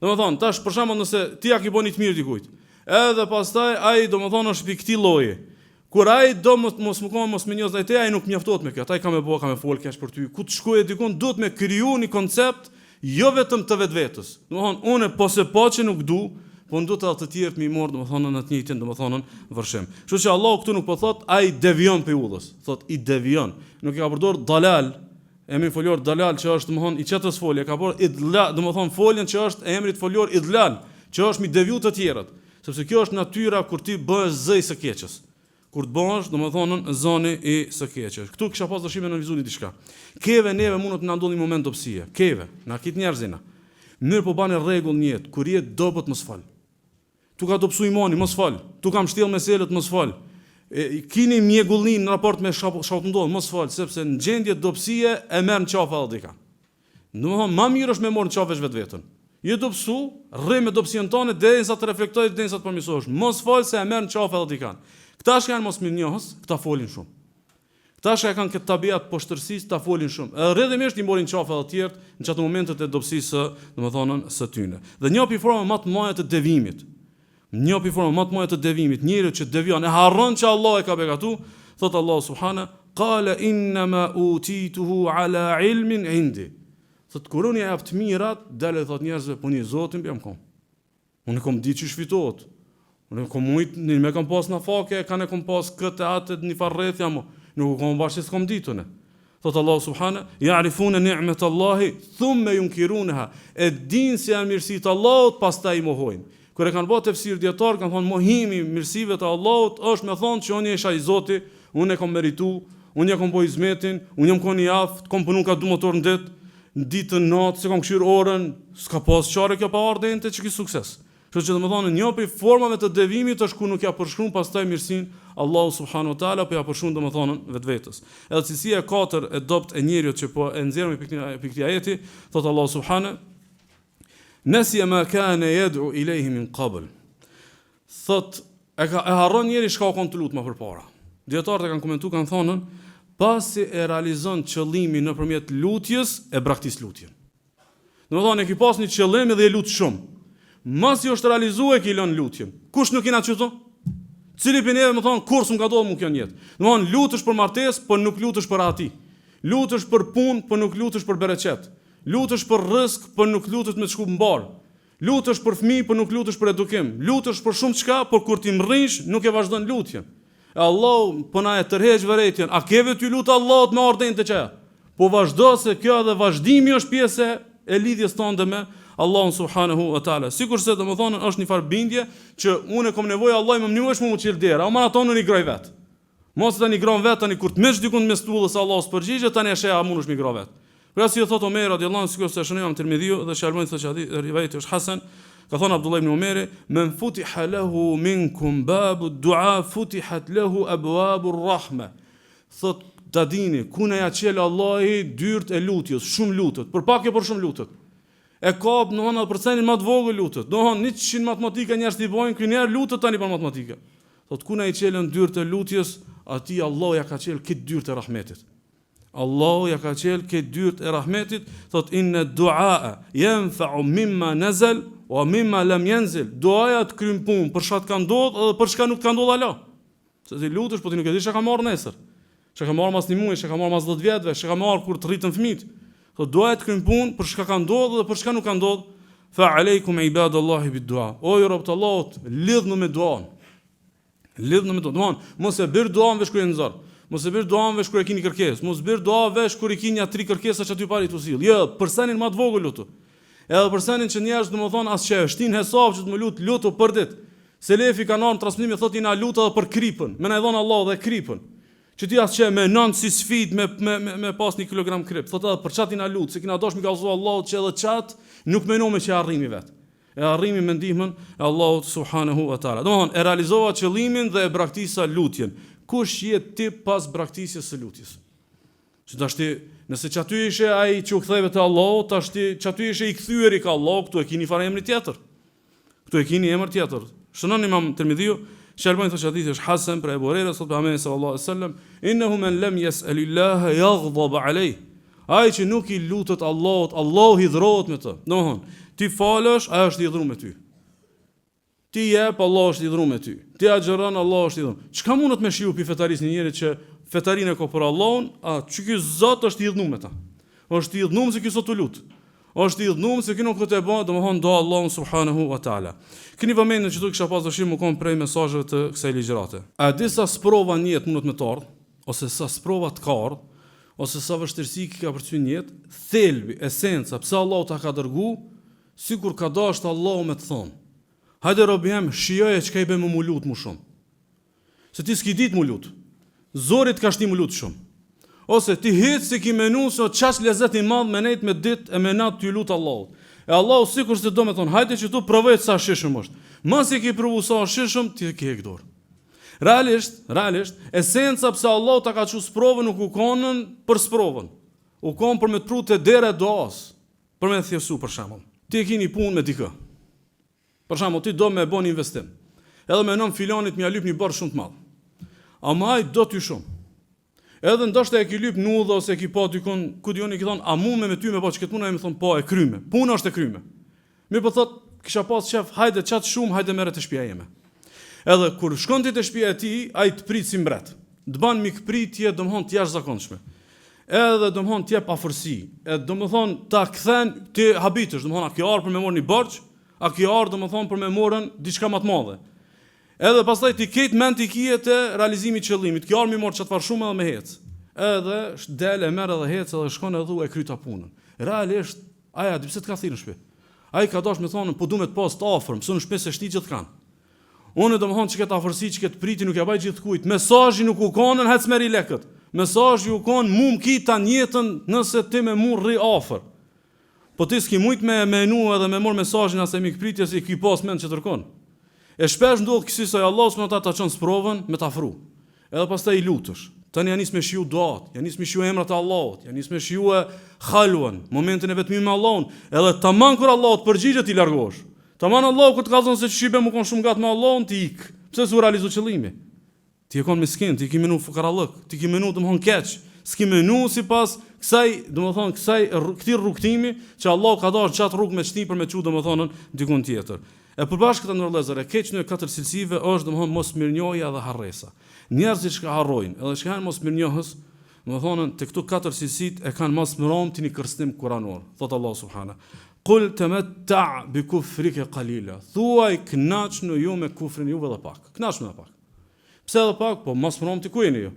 Domethënë, tash për shembull nëse ti ja ke bënë të mirë dikujt, edhe pastaj ai domethënë është mbi këtij lloji. Kur ai do mos më njoh ai ai nuk mjaftohet me këtë. Ai ka më fol kash për ty. Ku të shkojë dikun duhet me kriju një koncept jo vetëm të vetvetes. Domethënë, unë po që nuk du, po ndu të tjerë të mi morë, domethënë në të njëjtin, domethënë vërshim. Kështu që Allahu këtu nuk po thot ai devion pe udhës, thot i devion. Nuk e ka përdor dalal, emri folor dalal që është domethënë i çetës folje, ka por idla, domethënë foljen që është emri të folor idlal, që është mi deviu të tjerët, sepse kjo është natyra kur ti bëhesh zë i së keqës. Kur të bëhesh, domethënë zoni i së keqës. Këtu kisha pas dëshirë në vizuni diçka. Keve neve mund të na ndodhi moment dobësie. Keve, na kit njerëzina. Mirë po bane rregull në jetë, kur je dobët mos fal. Tu ka dobësu imani, mos fal. Tu kam shtjell meselët, mos fal. Kini mjegullin në raport me shaut ndodh, mos fal, sepse në gjendje dobësie e merr në qafë edhe dika. Domethënë, më mirë është me marr në qafë vetveten. Je dobësu, rri me dobësinë tonë derisa të reflektoj, derisa të përmirësohesh. Mos fal se e merr në qafë edhe dika. Këta që janë mos mirënjohës, këta folin shumë. Këta që kanë këtë tabiat poshtërsisë, ta folin shumë. Edhe rrjedhimisht i morin qafë edhe të tjerë në çato momentet e dobësisë, domethënë së tyre. Dhe një formë më të madhe të devimit. Njeriu që devion e harron që Allah e ka begatu, thot Allah subhana, qala inna ma utituhu ala ilmin indi. Thot kur unë jap të mirat, dalë thot njerëzve puni Zotin jam kom. Unë kom ditë që shfitohet. Unë kom mujt, më kam pas në fake, kanë kom pas këtë atë në farreth jam. Nuk kom bashkë s'kom ditën. Thot Allah subhana, ya'rifuna ni'mat Allahi thumma yunkirunaha. E din se janë mirësitë Allahut, pastaj i mohojnë. Kur e kanë bërë tefsir dietar, kanë thonë mohimi mirësive të Allahut është me thonë që unë isha i Zotit, unë e kam meritu, unë ja kam bëj hizmetin, unë jam koni aftë, kam punu ka 2 motor në ditën natë, se kam këshir orën, s'ka pas çare kjo pa ardhen të çki sukses. Kështu që domethënë një prej formave të devimit është ku nuk ja përshkruan pastaj mirësinë Allahu subhanahu wa taala, po ja përshkruan domethënë vetvetes. Edhe cilësia e 4 e dobët e njeriut që po e nxjerrim pikë këtij ajeti, thot Allah subhanahu Nësje ma kane jed'u i lejhi min qabl. Thot, e harron njeri shka o konë të lutë ma përpara. Djetarët e kanë komentu, kanë thonën, pasi e realizon qëllimi në përmjet lutjes, e braktis lutjen. Në më thonë, e ki pas një qëllimi dhe e lutë shumë. Masi është realizu e ki lën lutjen. Kush nuk ina qëto? Cili për neve më thonë, kur së më ka dohë mu kjo njetë. Në më thonë, lutësh për martes, për nuk lutësh për ati. Lutësh për pun, për nuk lutësh për bereqet. Lutësh për rrezik, por nuk lutesh me të shku mbar. Lutesh për fëmijë, por nuk lutesh për edukim. Lutesh për shumë çka, por kur ti mrrish, nuk e vazhdon lutjen. E Allah po na e tërheq vërejtjen. A keve ty lut Allahut me ardhen të çaja? Po vazhdo se kjo edhe vazhdimi është pjesë e lidhjes tonë me Allahun subhanahu wa taala. Sikurse domethënë është një farë bindje që unë kam nevojë Allah më mënyhesh më çel dera, ama ato nuk i groj vet. Mos tani gron vet tani kur të mesh dikun me stullës Allahut përgjigje tani e sheh a mundesh mi gro vet. Pra si thot Omer radiallahu anhu, sikur se shënojmë Tirmidhiu dhe Shalmani thotë që rivajeti është hasan, ka thonë Abdullah ibn Umeri, men futiha lahu minkum babu du'a futihat lahu abwabu rahma. Thot ta dini, ku na ja çel Allahi dyert e lutjes, shumë lutet, për pak e për shumë lutet. E kap në 90% më të vogël lutet. Dohon 100 matematika njerëz i bojnë, ky njerëz lutet tani për matematikë. Thot ku na i çelën dyert e lutjes, aty Allah ja ka çel këtë dyert e rahmetit. Allahu ja ka qelë këtë dyrt e rahmetit, thot inna du'a yanfa'u mimma nazal wa mimma lam yanzil. Duaja të kryen punë për çka ka ndodhur edhe për çka nuk ka ndodhur ala. Se ti lutesh, po ti nuk e di çka ka marrë nesër. Çka ka marrë mas një muaj, çka ka marrë mas 10 vjetëve, çka ka marrë kur të rritën fëmijët. Thot duaja të kryen punë për çka ka ndodhur dhe për çka nuk ka ndodhur. Fa aleikum ibadallahi bid-du'a. O ju robt Allahut, lidhnu me duan. Lidhnu me duan. Mos e bëj duan veç kur je në zor. Mos e bëj duan veç kur e keni kërkesë, mos bëj dua veç kur i keni 3 kërkesa që aty pari tu sill. Jo, për sanin më të vogël lutu. Edhe për sanin që njerëz domethën as që shtin hesab që të më lutu për ditë. Selefi kanë në transmetim thotë na lutë edhe për kripën. Më na i dhon Allah dhe kripën. Që ti as që me nën si sfid me pas 1 kilogram krip. Thotë edhe për çati na lut, se kena dosh me kallzu Allahut që edhe çat nuk mendon me që arrimi vet. E arrimi me ndihmën e Allahut subhanahu wa taala. Domethën e realizova qëllimin dhe e braktisa lutjen. Kush je ti pas braktisjes së lutjes? Që dashti Nëse që aty ishe ai që u ktheve te Allahu, tash ti që aty ishe i kthyer i ka Allahu, këtu e keni fare emri tjetër. Këtu e keni emër tjetër. Shënon Imam Tirmidhiu, Shalbani thotë hadithi është hasan për Abu Huraira sallallahu alaihi wasallam, innahu man lam yas'alillaha yaghdab alayh. Ai që nuk i lutet Allahut, Allahu hidhrohet me të. Domthon, ti falësh, ai është i hidhur me ty. Ti jep, Allah është i dhëruar me ty. Ti agjeron, Allah është i dhëruar. Çka mundet me shiu pi fetarisë një njeri që fetarinë ka për Allahun, që ky Zot është i dhënuar me ta. Është i dhënuar se ky Zot u lut. Është i dhënuar se ky nuk këtë e bën, domthon do Allahun subhanahu wa taala. Keni vëmendje që tu kisha pas dashim më kon prej mesazheve të kësaj ligjërate. A disa sprova në jetë mundet me të ardh, ose sa sprova të ka ardh, ose sa vështirësi ka përcjell në jetë, thelbi, esenca, pse Allahu ta ka dërguar, sikur ka dashur Allahu me të thonë. Hajde robi jam, shijoje që ka i bëjmë më lut më shumë. Se ti s'ki dit më lut. Zorit ka shti më lut shumë. Ose ti hitë se ki menu se o qash lezet i madh me nejt me dit e me nat t'ju lut Allahut. E Allahu sikur se do me thonë, hajde që tu provojt sa shishëm është. Mas i ki provu sa shishëm, ti e ki e këdor. Realisht, esenca pse Allahu ta ka që sprovën nuk u konën për sprovën. U konë për me të pru të dere doas. Për me thjesu për shembull. Ti e ki një punë me dikë. Për shembull, ti do me bën investim. Edhe menon filanit më ja lyp një borx shumë të madh. Ama ai do ty shumë. Edhe ndoshta e ki lyp në udhë ose e ki pa dikon, ku diun i thon, a mund me ty me pa çket punë, ai më thon po e kryme. Puna është e kryme. Mirë po thot, kisha pas shef, hajde çat shumë, hajde merret te shtëpia ime. Edhe kur shkon ti te shtëpia e tij, ai të prit si mbret. Të bën mikpritje, domthon të jashtëzakonshme. Edhe domthon të jep afërsi. Edhe domthon ta kthen ti habitesh, domthon a ke ardhur për me marrë një borx, a ke ardhur domthon për me morën diçka më të madhe. Edhe pastaj ti ket mend ti kije te realizimi i qëllimit. Ke ardhur më marr çfarë shumë edhe me hec. Edhe del e merr edhe hec edhe shkon edhe e kryta punën. Realisht aja di pse të ka thirrë në shtëpi. Ai ka dashur më thonë, po duhet të pas të afër, mëson në shtëpi se shti gjithë kanë. Unë domthon çka të afërsi, çka të priti nuk ja baj gjithkujt. Mesazhi nuk u konën hec merr i lekët. Mesazhi u kon mum kita jetën nëse ti me mu rri afër. Po ti s'ki mujt me menu edhe me mor mesazhin as e mikpritjes i ki pas mend që tërkon. E shpesh ndodh kësi se Allah s'më ta çon sprovën me ta afru. Edhe pastaj i lutesh. Tani janis me shiu duat, janis me shiu emrat e Allahut, janis me shiu halwan, momentin e vetmim me Allahun, edhe tamam kur Allahu të përgjigjet ti largohesh. Tamam Allahu kur të ka thonë se çibe më kon shumë gat me Allahun ti ik. Pse s'u realizo qëllimi? Ti e kon miskin, ti ke menu fukarallëk, ti ke menu domthon keq. S'ki menu sipas kësaj, domethënë këtij rrugtimi që Allahu ka dhënë çat rrugë me çti për me çu domethënë dikun tjetër. E përbashkët e ndërlezër, e keq në katër cilësive është domethënë mos mirënjohja dhe harresa. Njerëzit që harrojnë, edhe që kanë mos mirënjohës, domethënë te këto katër cilësit e kanë mos mëromtin i kërstim kuranor. Thot Allah subhana. Qul tamatta' bi kufrika qalila. Thuaj kënaqni ju me kufrin juve edhe pak. Kënaqni edhe pak. Pse edhe pak? Po mos mëromti ku jeni ju?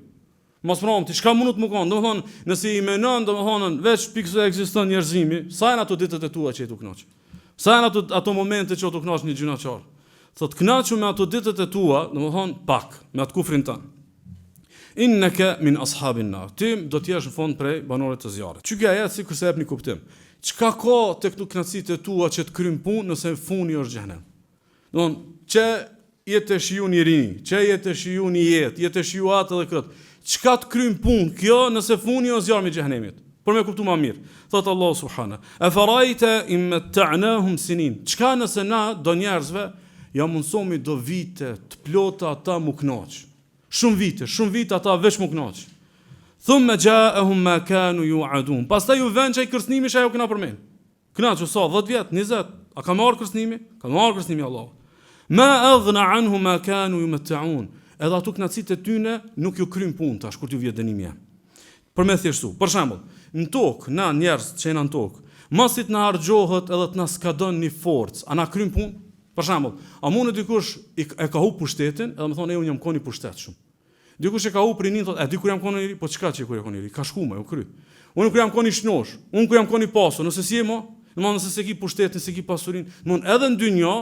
Mos mëromti, çka mundet më kon? Domethënë, nëse i menon domethënë veç pikë se ekziston njerëzimi, sa janë ato ditët e tua që i tu kënaq? Sa janë ato momente që tu kënaq një gjinaqar? Thot kënaqu me ato ditët e tua, domethënë pak, me atë kufrin tën. Innaka min ashabin nar. Ti do të jesh në fond prej banorëve të zjarrit. Çka ajo sikur se jep një kuptim. Çka ka tek këto kënaqësitë e tua që të krym punë nëse funi është xhenem. Domthon, çe jetë shiu një rinj, çe jetë shiu një jetë, jetë shiu atë edhe këtë. Çka të krym punë kjo nëse funi është zjarmi i xhenemit? Për me kuptu ma mirë. Thot Allah subhana. E farajte immatta'nahum sinin. Çka nëse na do njerëzve ja mundsomi do vite të plota ata mu kënaq. Shumë vite ata veç mu kënaq. Thumma ja'ahum ma kanu yu'adun. Pastaj u vën çaj kërcënimi që ajo kena përmend. Kënaqu sa 10 vjet, 20. A ka marrë kërcënimi? Ka marrë kërcënimi Allahu. Ma aghna anhum ma kanu yumatta'un. Edhe ato kënaqësitë e tyne nuk ju krym punë tash kur t'ju vjet dënimi. Për me thjeshtu. Për shembull, në tokë, na njerëz që janë në tokë, masit na harxhohet edhe të na skadon një forcë, a na krym punë? Për shembull, a mund dikush e ka hup pushtetin, edhe më thonë unë jam koni pushtet shumë. Dikush e ka hup rinin, thotë, di kur jam koni i ri, po çka që kur jam koni i ri? Ka shku më, u kry. Unë kur jam koni shnosh, unë kur jam koni pasur, nëse si e mo, domethënë nëse se ki pushtetin, se ki pasurinë, domethënë edhe në dynjë,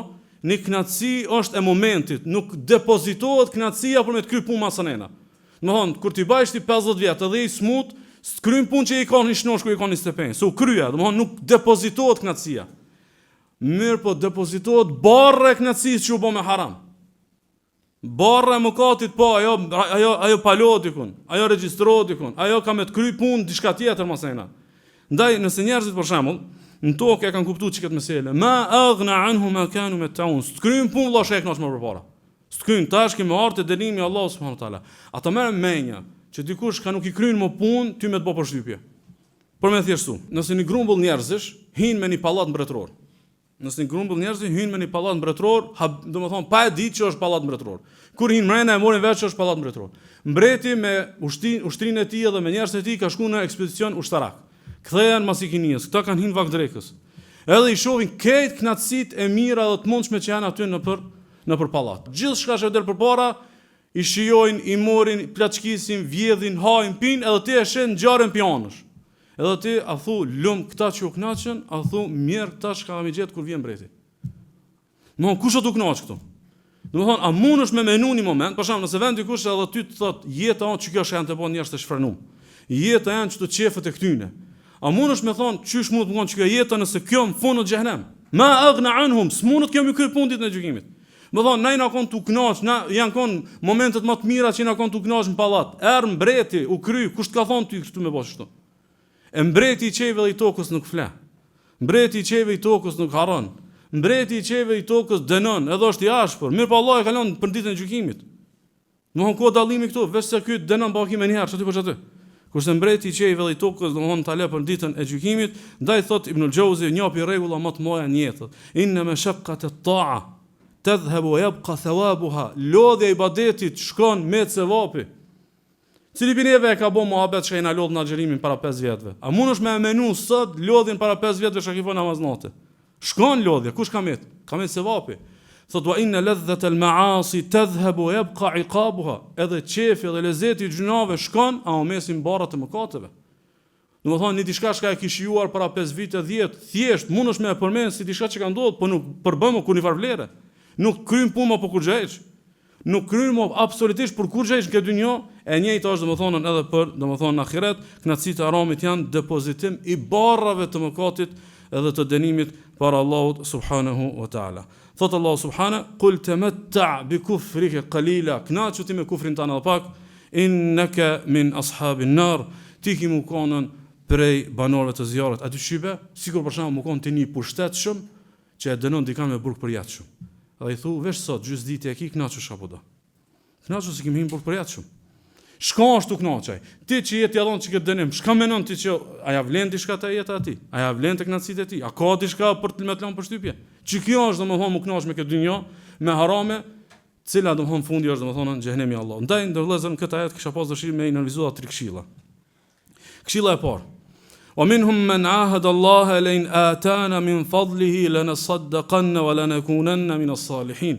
një kënaqësi është e momentit, nuk depozitohet kënaqësia për me të kryer punë masanena. Domethënë kur ti bash ti 50 vjet edhe i smut, s'krym punë që i kanë një shnosh ku i kanë një stepen. Se u krye, domethënë nuk depozitohet kënaqësia. Mirë po depozitohet barre kënaqësisë që u bë me haram. Barra e mëkatit po, ajo palot dikun, ajo regjistrohet dikun, ajo ka me të kry punë diçka tjetër masena. Ndaj nëse njerëzit për shembull në tokë e kanë kuptuar çka të mesele, ma aghna anhu ma kanu metaun. Skrym punë vllash e kënaqsh më përpara. Skrym tash që me art e dënimi Allah subhanahu wa taala. Ata merren menja që dikush ka nuk i kryen më punë, ty me të bë përshtypje. Për me thjeshtu, nëse një grumbull njerëzish hin me një pallat mbretëror. Nëse një grumbull njerëzish hin me një pallat mbretëror, domethënë pa e ditë që është pallat mbretëror. Kur hin mrena e morin vesh që është pallat mbretëror. Mbreti me ushtrinë e tij dhe me njerëzit e tij ka shkuar në ekspedicion ushtarak. Kthehen mas Ikinijës, këta kanë hin vak drekës. Edhe i shohin këtë knatësitë e mira dhe të mundshme që janë aty nëpër pallat. Gjithçka që del përpara, i shijojnë, i morin, plaçkisin, vjedhin, hajin, pinë, edhe ti e shen ngjarën pianësh. Edhe ti a thu lum këta që u kënaqën, a thu mirë këta që kam i gjetë kur vjen mbreti. Domthon kush do të kënaq këtu? Domthon a mundesh me menu një moment, për shembull nëse vend dikush edhe ty të thotë jeta on që kjo është janë të bën njerëz të shfrenum. Jeta janë çto qefët e këtyne. A mundesh me thon çysh mund të ngon që kjo jeta nëse kjo në fund në xhenem. Ma aghna anhum, s'mundet kjo me kry puntit në gjykimit. Më thon na na kon tu kënaq, na janë kon momentet më të mira që na kon tu kënaq në pallat. Mbreti u kry, kush të ka thon ty këtu me bosh kështu? E mbreti i qeve dhe i tokës nuk fle. Mbreti i qeve i tokës nuk haron. Mbreti i qeve i tokës dënon, edhe është i ashpër. Mirë pa Allah e kalon për ditën e gjykimit. Domthon ku dallimi këtu, veç se ky dënon pa hakim një herë, çati po çati. Kurse mbreti i qeve dhe i tokës domthon ta lë për ditën e gjykimit, ndaj thot Ibn al-Jauzi njopi rregulla më të mëdha në jetë. Inna mashaqqat at-ta'a tadhhabu wa yabqa thawabuha. Lodhja e ibadetit shkon me sevapi. Cili bineve e ka bo muhabet që i na lodh në agjerimin para 5 vjetëve. A mundesh me menu sot lodhin para 5 vjetëve që kifon namaznate? Shkon lodhja, kush ka met? Ka met sevapi. Thot wa inna ladhat al-ma'asi tadhhabu wa yabqa 'iqabuha. Edhe qefi dhe lezeti i gjunave shkon, a mesin barrat e mëkateve. Domethënë një diçka që e ke shijuar para 5 vite 10, thjesht mundesh me e përmend si diçka që ka ndodhur, po nuk përbëm kur një farvlere. Nuk krym punë apo kur xheç. Nuk krym absolutisht për kur xheç në këtë dynjë, e njëjta është domethënë edhe për domethënë në ahiret, kënaqësitë e aramit janë depozitim i barrave të mëkatit edhe të dënimit para Allahut subhanahu wa taala. Thot Allah subhanahu, "Qul tamatta' bi kufrika qalila." Kënaqu ti me kufrin tënd edhe pak, "Innaka min ashabin nar." Ti ki më konën prej banorëve të zjarrit. A dy shqipe, sikur për shembull më kon ti një pushtetshëm që e dënon dikan me burg përjatshëm. Dhe i thu, vesh sot, gjys ditë e ki, knaqë shka po do. Knaqë se kemi hinë burg përjatshëm. Shka është tu knaqaj? Ti që jetë jadon që këtë dënim, shka menon ti që aja vlen t'i shka të jetë ati? Aja vlen të knaqësit e ti? A ka t'i shka për të me të lanë për shtypje? Që kjo është dhe më thonë më knaqë me këtë dynjo, me harame, cila dhe më thonë fundi është dhe më thonë në gjehenemi Allah. Ndaj, ndërlezër në këtë ajet, kësha pas dëshirë me i nënvizuat 3 këshilla. Këshilla e parë. ومنهم من عاهد الله لئن آتانا من فضله لنصدقن ولنكونن من الصالحين.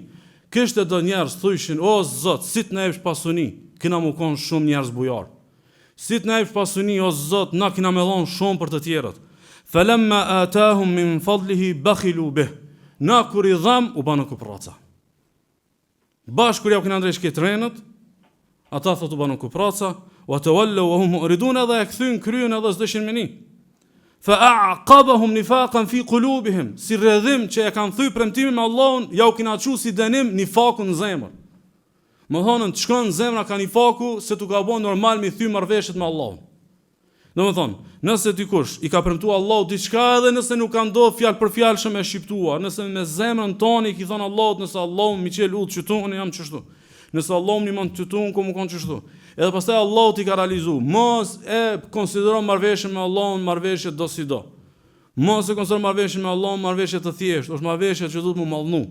Kishte do njerëz thyshin, o Zot, si të na jepsh pasuni, kena më kon shumë njerëz bujar. Si të na jepsh pasuni, o Zot, na kena më dhon shumë për të tjerët. Falamma atahum min fadlihi bakhilu bih. Na kur i dham u banë kupraca. Bash kur ja kena ndresh këtë renët, ata thotë u banë kupraca, wa tawallu wa hum muridun, edhe e kthyn kryen edhe s'dëshin me ni. فأعقبهم نفاقا في قلوبهم. Si rrëdhim që e kanë thyr premtimin me Allahun, ja u kënaqu si dënim nifakun në zemër. Më thonë të shkon në zemra ka nifaku se tu ka bën normal me thyr marrveshjet me Allahun. Domethënë, nëse dikush i ka premtuar Allahu diçka edhe nëse nuk ka ndodhur fjalë për fjalë shumë e shqiptuar, nëse me zemrën tonë i ki thon Allahut, nëse Allahu më qel udh çuton jam çështu. Nëse Allahu më mund çuton ku më kon çështu. Edhe pastaj Allahu ti ka realizu. Mos e konsideron marrveshjen me Allahun marrveshje do si do. Mos e konsideron marrveshjen me Allahun marrveshje të thjeshtë, është marrveshje që duhet më mallnu.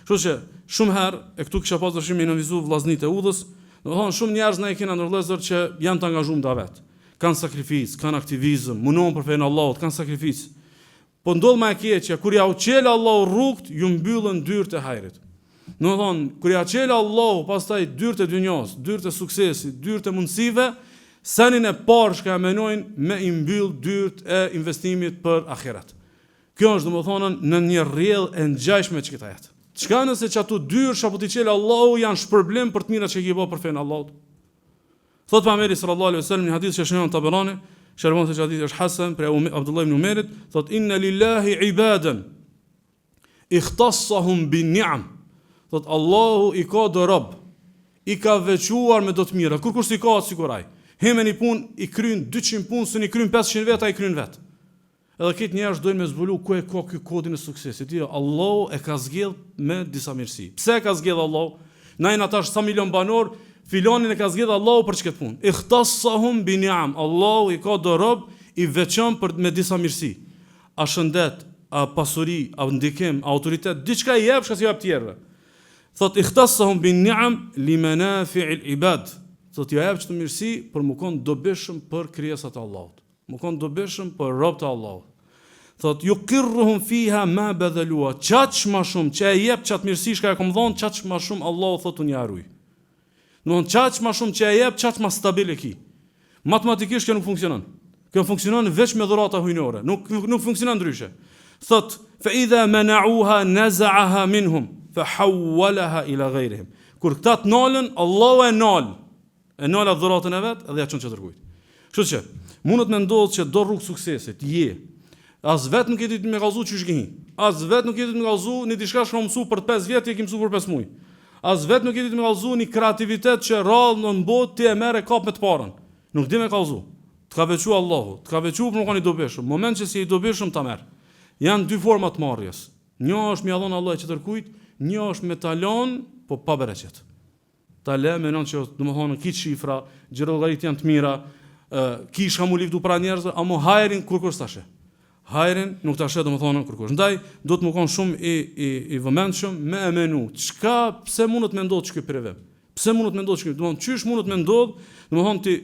Kështu që shumë herë e këtu kisha pas dëshirë në vizu vllaznitë e udhës, domethënë shumë njerëz na e kanë ndërlëzur që janë të angazhuar davet. Kanë sakrificë, kanë aktivizëm, munohen për fenë Allahut, kanë sakrificë. Po ndodh më e keqja kur ja u çel Allahu rrugt, ju mbyllën dyert e hajrit. Domethënë, kur ja çel Allahu pastaj dyert e dynjos, dyert e suksesit, dyert e mundësive, sanin e parë që e menojnë me i mbyll dyert e investimit për ahiret. Kjo është domethënë në një rrjedhë e ngjashme që këta jetë. Çka nëse çatu dyert apo ti çel Allahu janë shpërblim për të mirat që i bë për fenë Allahut. Thot pejgamberi sallallahu alaihi wasallam në hadith që shënon Taberani, shërbon se hadith është hasan për Abdullah ibn Umerit, thot inna lillahi ibadan ikhtassahum bin ni'am. Thot Allahu i ka do rob i ka veçuar me do të mira. Kur kush i ka sikur ai. Hemen i punë i kryen 200 punë, se i kryen 500 vet, ai kryen vet. Edhe këtë njerëz dojnë me zbulu ku e ka ky kodin e suksesit. Allahu e ka zgjedh me disa mirësi. Pse e ka zgjedh Allahu? Najn atash sa milion banor, filanin e ka zgjedh Allahu për çket punë. Ikhtassahum bi ni'am. Allahu i ka do rob i veçon për me disa mirësi. A shëndet, a pasuri, a ndikim, a autoritet, diçka i jep, shka si jep tjerëve. Thot ikhtassahum bin ni'am li manafi'il ibad. Thot ja jep çdo mirësi për më kon dobishëm për krijesat e Allahut. Më kon dobishëm për robët e Allahut. Thot yuqirruhum fiha ma badalua. Çaq më shumë që e jep çat mirësi shka e kom dhon, çaq më shumë Allahu thot unë ja ruaj. Domthon çaq më shumë që e jep, çaq më stabil e ki. Matematikisht kjo nuk funksionon. Kjo funksionon vetëm me dhurata hyjnore. Nuk funksionon ndryshe. Thot fa idha mana'uha naza'aha minhum fa hawwalaha ila ghayrihim. Kur këta të nalën, Allahu e nal atë dhuratën e vet dhe ja çon çetër kujt. Kështu që mundet me ndodh që do rrugë suksesit, as vetë nuk e ditë me kallzu çysh gëhi. As vetë nuk e ditë me kallzu në diçka që mësu për 5 vjet e ke mësu për 5 muaj. As vetë nuk e ditë me kallzu në kreativitet që rrallë në botë ti e merr e kap me të parën. Nuk di me kallzu. Të ka veçu Allahu, të ka veçu për nuk kanë i dobishëm. Moment që si i dobishëm ta merr. Janë dy forma të marrjes. Një është me dhon Allah çetër kujt, një është me talon, po pa bereqet. Talon me non që domethënë ki shifra, gjërollarit janë të mira, kish hamu livdu pra njerëz, amo hajrin kur tashe. Hajrin nuk tashe domethënë kur. Ndaj do të më kon shumë i vëmendshëm me e menu. Çka pse mundet me ndodh çky prevem? Pse mundet me ndodh çky? Domethënë çysh mundet me ndodh, domethënë ti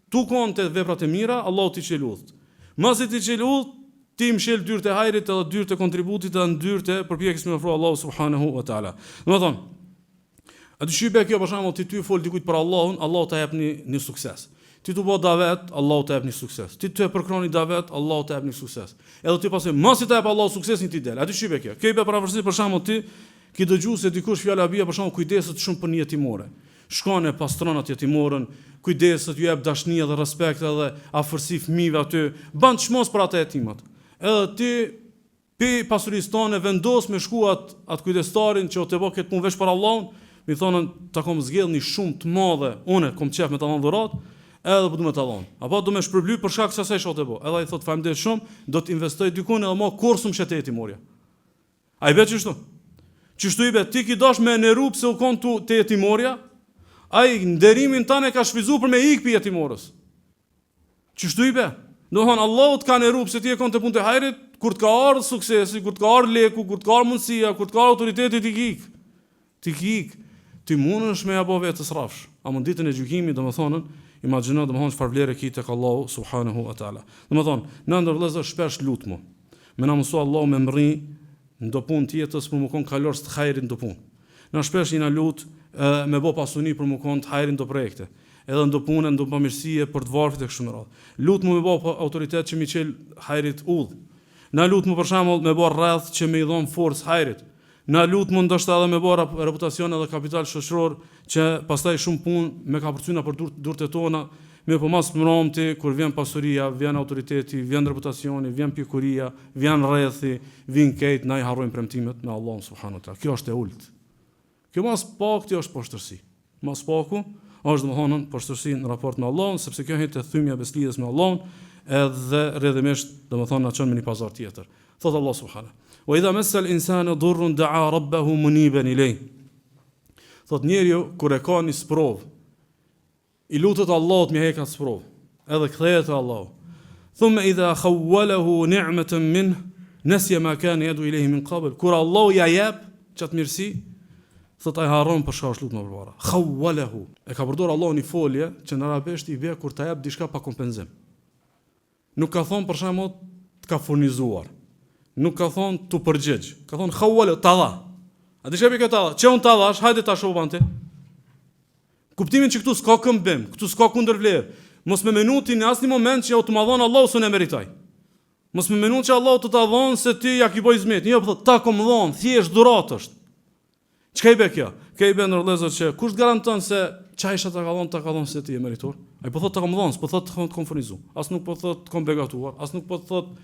tu konte veprat e mira, Allahu ti çeludh. Mos i ti çeludh, ti mshel dyrt e hajrit edhe dyrt e kontributit edhe dyrt e përpjekjes me ofro Allahu subhanahu wa taala. Domethënë, aty shqipe kjo për shembull ti fol dikujt për Allahun, Allahu ta jep një sukses. Ti tu bë davet, Allahu ta jep një sukses. Ti të përkroni davet, Allahu ta jep një sukses. Edhe ti pasoj mos i ta jep Allahu suksesin ti del. Aty shqipe kjo. Kjo i bë paravorsi për shembull ti ki dëgju se dikush fjala bie për shembull kujdeset shumë për një jetimore. Shkon e pastron atë jetimorën, kujdeset, ju jep dashni dhe respekt edhe afërsi fëmijëve aty, ban çmos për atë jetimat. Edhe ti pi pasurisë tonë vendos me shku atë kujdestarin që o të bë këtë punë veç për Allahun, mi thonën ta kom zgjedhni shumë të madhe, unë kom qef me ta dhon dhurat, edhe po du me ta dhon. Apo do me shpërbly për shkak se asaj shote bë. Edhe ai thot faleminderit shumë, do të investoj dikun edhe më kursum sheteti morja. Ai bëj çështu. Çështu i bë ti ki dash me neru pse u kon tu te jetimorja, ai nderimin tanë ka shfizuar për me ik pi jetimorës. Çështu i bë. Domthon Allahu të ka neru pse ti e kon te punë të hajrit, kur të ka ardhur suksesi, kur të ka ardhur leku, kur të ka ardhur mundësia, kur të ka ardhur autoriteti ti ik. Ti ik. Ti mundesh me apo vetes rrafsh. A mund ditën e gjykimit domethënë, imagjino domethënë çfarë vlerë ke tek Allahu subhanahu wa taala. Domethënë, në ndër vëllezër shpesh lutmu. Me na mësua Allahu me mrri ndo punë të jetës për më kon kalors të hajrit ndo punë. Na shpesh jena lut me bë pasuni për më kon të hajrit ndo projekte. Edhe ndo punë, ndo pamirësie për të varfrit e kështu me radhë. Lutmu me bë autoritet që mi çel hajrit udh. Na lutmu për shembull me bë rreth që më i dhon forcë hajrit. Na lutmu ndoshta edhe me bë reputacion edhe kapital shoqëror që pastaj shumë punë me ka përcuna për durtë tona, me po mas mbromti kur vjen pasuria, vjen autoriteti, vjen reputacioni, vjen pikuria, vjen rrethi, vjen këtë, na i harrojmë premtimet me Allahun subhanahu wa taala. Kjo është e ult. Kjo mas pak ti është poshtërsi. Mas paku është domthonë poshtërsi në raport me Allahun, sepse kjo hete thymja beslidhes me Allahun, edhe rrjedhimisht domthonë na çon me një pazar tjetër. Thot Allah subhanahu. Wa idha massa al-insana durrun da'a rabbahu muniban ilay. Thot njeriu kur e ka një sprov, i lutet Allahut me hekat sprov, edhe kthehet te Allahu. Thumma idha khawwalahu ni'matan min nasiya ma kana yadu ilayhi min qabl. Kur Allahu ja jep çat mirësi, thot ai harron për shkak lut më përpara. Khawwalahu. E ka përdorur Allahu një folje që në arabisht i bie kur ta jep diçka pa kompenzim. Nuk ka thon për shembull të ka furnizuar. Nuk ka thon tu përgjigj. Ka thon khawwalahu ta dha. A di çfarë ka ta dha? Çe un ta dhash, hajde ta shohvan ti. Kuptimin që këtu s'ka këmbim, këtu s'ka kundërvlerë. Mos më menuti në asnjë moment që të ma dhon Allahu s'u ne meritoj. Mos më menuti që Allahu të ta dhon se ti ja ki boj zmet. Jo, po thot ta kom dhon, thjesht dhurat është. Çka i bë kjo? Kjo i bën rrezot që kush garanton se çajsha ta ka dhon se ti e meritor? Ai po thot ta kom dhon, s'po thot të kom furnizuar. As nuk po thot të kom begatuar, as nuk po thot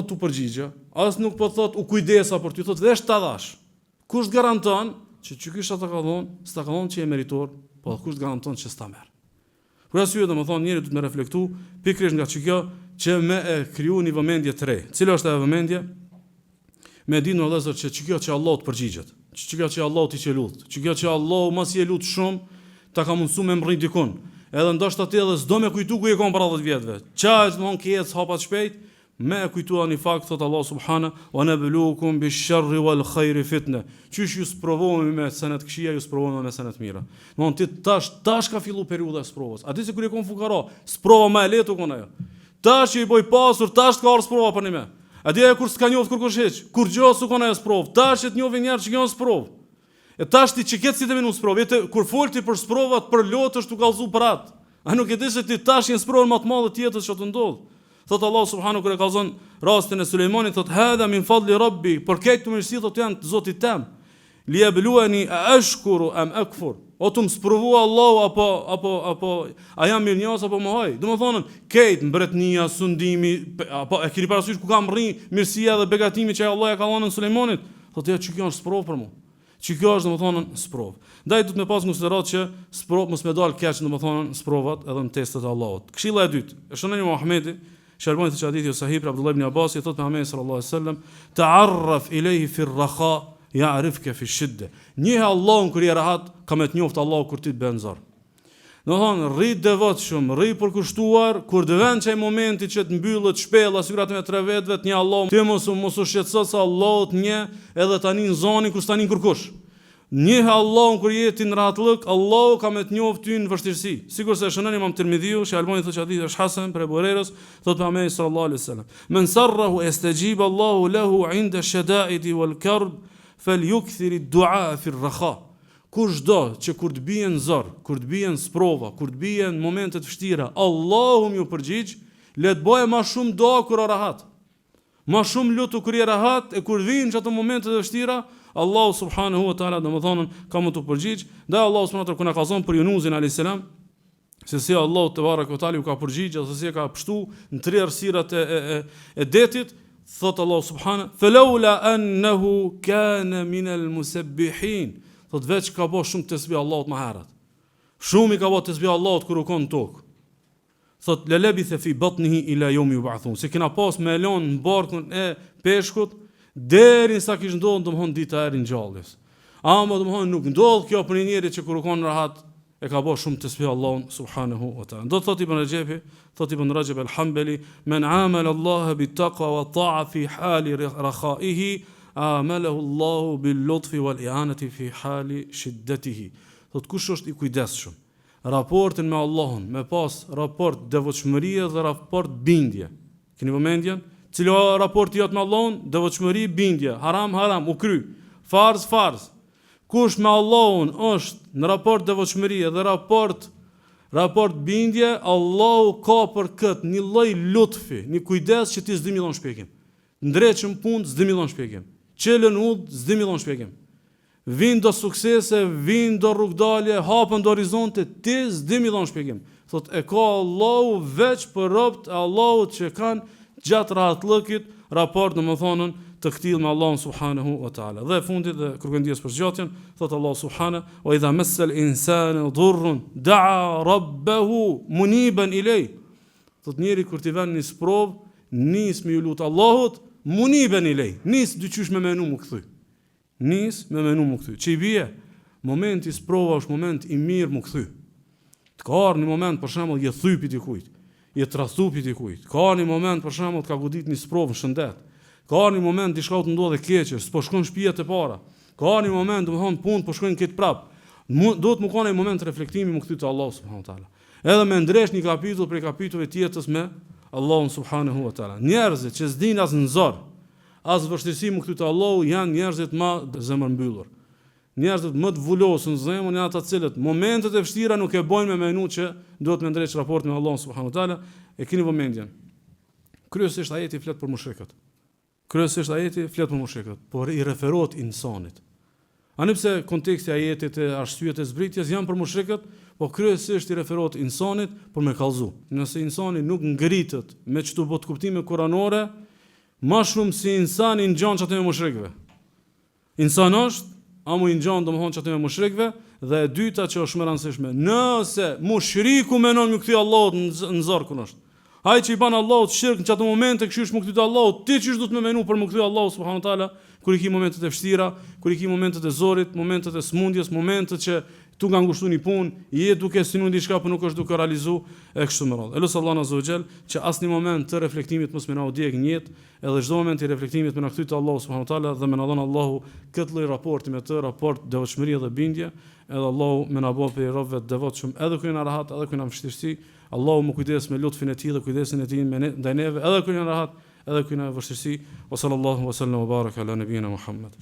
tu përgjigje, as nuk po thot u kujdesa për ty, thot vesh ta dhash. Kush garanton? që ky ta ka dhënë, s'ta ka dhënë që e meritor, po kush garanton që s'ta merr. Për arsye domethënë njeriu duhet të reflektu pikërisht nga kjo që më e kriju një vëmendje të re. Cila është ajo vëmendje? Me dinë vëllezër që kjo që Allah të përgjigjet, që kjo që Allah t'i që lut, që kjo që Allah mos i lut shumë, ta ka mundsuar me mrrit dikun. Edhe ndoshta ti edhe s'do me kujtu ku je kon para 10 vjetëve. Çaj domon ke ec hapat shpejt, me kujtua një fakt thot Allah subhanahu wa nabluukum bish-sharri wal khairi fitna. Qysh ju sprovojmë me senet këqija, ju sprovojmë me senet mira. Domon ti tash ka fillu periudha e sprovës. Aty se kur je kon fukara, sprova më e lehtë kon ajo. Tash i boj pasur, tash ka ardhur sprova për ne. Aty kur s'ka njoft kurkush hiç, kur gjë su kon ajo sprovë. Tash e të njohin njerëz që janë sprovë. E tash ti çiket si të vjen sprovë, kur folti për sprovat, për lotësh tu kallzu për atë. A nuk e di se ti tash një sprovë më të madhe tjetër që të ndodh. Thot Allah subhanahu kur e kallzon rastin e Sulejmanit, thot hadha min fadli rabbi, për këtë mirësi thot janë të Zotit tem. Li yabluani a ashkuru am akfur. O të më sprovua Allahu apo a jam mirënjohës apo mohoj. Domethënë, këtë mbretnia, sundimi, apo e keni parasysh ku kam rri mirësia dhe begatimi që Allah ja ka dhënë Sulejmanit? Thotë ja që kjo është sprovë për mua. Që kjo është domethënë sprovë. Ndaj duhet me pas konsiderat që sprovë mos më dal keq domethënë sprovat edhe në testet e Allahut. Këshilla e dytë, e shënoni Muhamedi, shërbon të hadithi sahih për Abdullah ibn Abbas, i thotë Muhamedi sallallahu alaihi wasallam, ta'arraf ilayhi fi ar-raha ya'rifka fi ash-shidda. Njeh Allahun kur je rahat, ka më të njoft Allahu kur ti të bën zor. Domethënë rri devotshëm, rri përkushtuar, kur të vjen çaj momenti që të mbyllet shpella sigurat me 3 vetëve të një Allah, ti mos u shqetëso se Allahu të një edhe tani në zonin kur s'tani kurkush. Njeh Allahun kur je ti në rahatllëk, Allahu ka më të njoft ty në vështirësi. Sikur se shënon Imam Tirmidhiu, që Albani thotë hadithi është hasan për Abu Hurairës, thotë Muhamedi sallallahu alaihi wasallam: "Men sarrahu yastajib Allahu lahu 'inda ash-shada'id wal-karb, falyukthir ad-du'a fi ar-raha." Kush do që kur të bien zor, kur të bien sprova, kur të bien momente të vështira, Allahu më përgjigj, le të bëj më shumë do kur o rahat. Më shumë lutu kur je rahat e kur vijnë ato momente të vështira, Allahu subhanahu wa taala domethënë ka më të përgjigj. Dhe Allahu subhanahu wa taala kur na ka thënë për Yunusin alayhis salam, se si Allahu te baraka taala u ka përgjigj, ose si e ka pështu në 3 errësirat e detit, thot Allahu subhanahu, "Falawla annahu kana min al-musabbihin." Thot veç ka bo shumë tesbih Allahut më herët. Shumë i ka bo tesbih Allahut kur u kon tokë. Thot lelebithe fi batnihi ila yawmi yub'athun. Se kena pas me lon në barkun e peshkut deri sa kish ndodhur domthon dita e ringjalljes. Ama domthon nuk ndodh kjo për një njeri që kur u kon rahat e ka bo shumë tesbih Allahun subhanahu wa ta'ala. Do thot Ibn Rajab, thot Ibn Rajab al-Hanbali, "Man 'amala Allah bit-taqwa wa ta'a fi hali rakhaihi, amalahu Allahu bil-lutfi wal-i'anati fi hali shiddatihi." Thot kush është i kujdesshëm raportin me Allahun, me pas raport devotshmërie dhe raport bindje. Keni vëmendjen? Cilo raporti jot me Allahun? Devotshmëri, bindje, haram, u kry. Farz. Kush me Allahun është në raport devotshmërie dhe raport bindje, Allahu ka për këtë një lloj lutfi, një kujdes që ti s'di mi dhon shpjegim. Ndreçëm punë s'di mi dhon shpjegim. Qelën udh s'di mi dhon shpjegim. Vin do suksese, vin do rrugdalje, hapën do horizonte, ti s'di mi dhon shpjegim. Thot e ka Allahu veç për robt e Allahut që kanë gjatë rahatllëkit raport domethënën të ktill me Allahun subhanahu wa taala. Dhe fundit dhe kërkëndjes për zgjatjen, thot Allah subhanahu wa idha massa al-insana dhurrun da'a rabbahu muniban ilay. Thot njeri kur t'i vjen një sprov, nis me ju lut Allahut muniban ilay. Nis dyqysh me menu më kthy. Që i bie momenti i sprova është moment i mirë më kthy. Të ka ardhur një moment për shembull je thypi dikujt, je tradhupi dikujt. Ka një moment për shembull të ka godit një sprovë në shëndet. Ka një moment diçka të ndodhe keqe, s'po shkon shtëpia të para. Ka një moment domthon punë po shkojnë këtë prap. Duhet më kanë një moment reflektimi më kthy te Allahu subhanahu wa taala. Edhe me ndresh një kapitull për kapitujve tjetës me Allahun subhanahu wa taala. Njerëzit që s'din as në zor, as vështirësi më kthy te Allahu janë njerëzit më zemër mbyllur. Njerëzit më të vulosur në zemër janë ata të cilët momentet e vështira nuk e bojnë me menu që duhet me ndresh raport me Allahun subhanahu wa taala. E keni vëmendjen. Kryesisht ajeti flet për mushrikët. Por i referohet insanit. Ani pse konteksti i ajetit e arsyet e zbritjes janë për mushrikët, po kryesisht i referohet insanit për me kallzu. Nëse insani nuk ngritet me çdo bot kuptime kuranore, më shumë si insani ngjan çatë me mushrikëve. Insan është amu i ngjan domethënë çati me mushrikëve, dhe e dyta që është më e rëndësishme, nëse mushriku menon më kthye Allahut në zor kunosht. Ai që i ban Allahut shirk në çato momente kështu është më kthye Allahut, ti çish do të më menu për më kthye Allahut subhanahu wa taala, kur i ki momentet e vështira, kur i ki momentet e zorit, momentet e smundjes, momentet që tu nga ngushtu një punë, je duke synu diçka por nuk është duke realizu e kështu me radhë. Elos Allahu azza wa xal që asnjë moment të reflektimit mos më na u djeg në jetë, edhe çdo moment i reflektimit më na kthy te Allahu subhanahu wa taala dhe më na dhon Allahu këtë lloj raporti me të, raport devotshmërie dhe bindje, edhe Allahu më na bëj për robëve të devotshëm, edhe kur janë rahat, edhe kur janë vështirësi, Allahu më kujdes me lutfin e tij dhe kujdesin e tij ndaj neve, edhe kur janë rahat, edhe kur janë vështirësi. O sallallahu wa sallam wa baraka ala nabiyina Muhammad.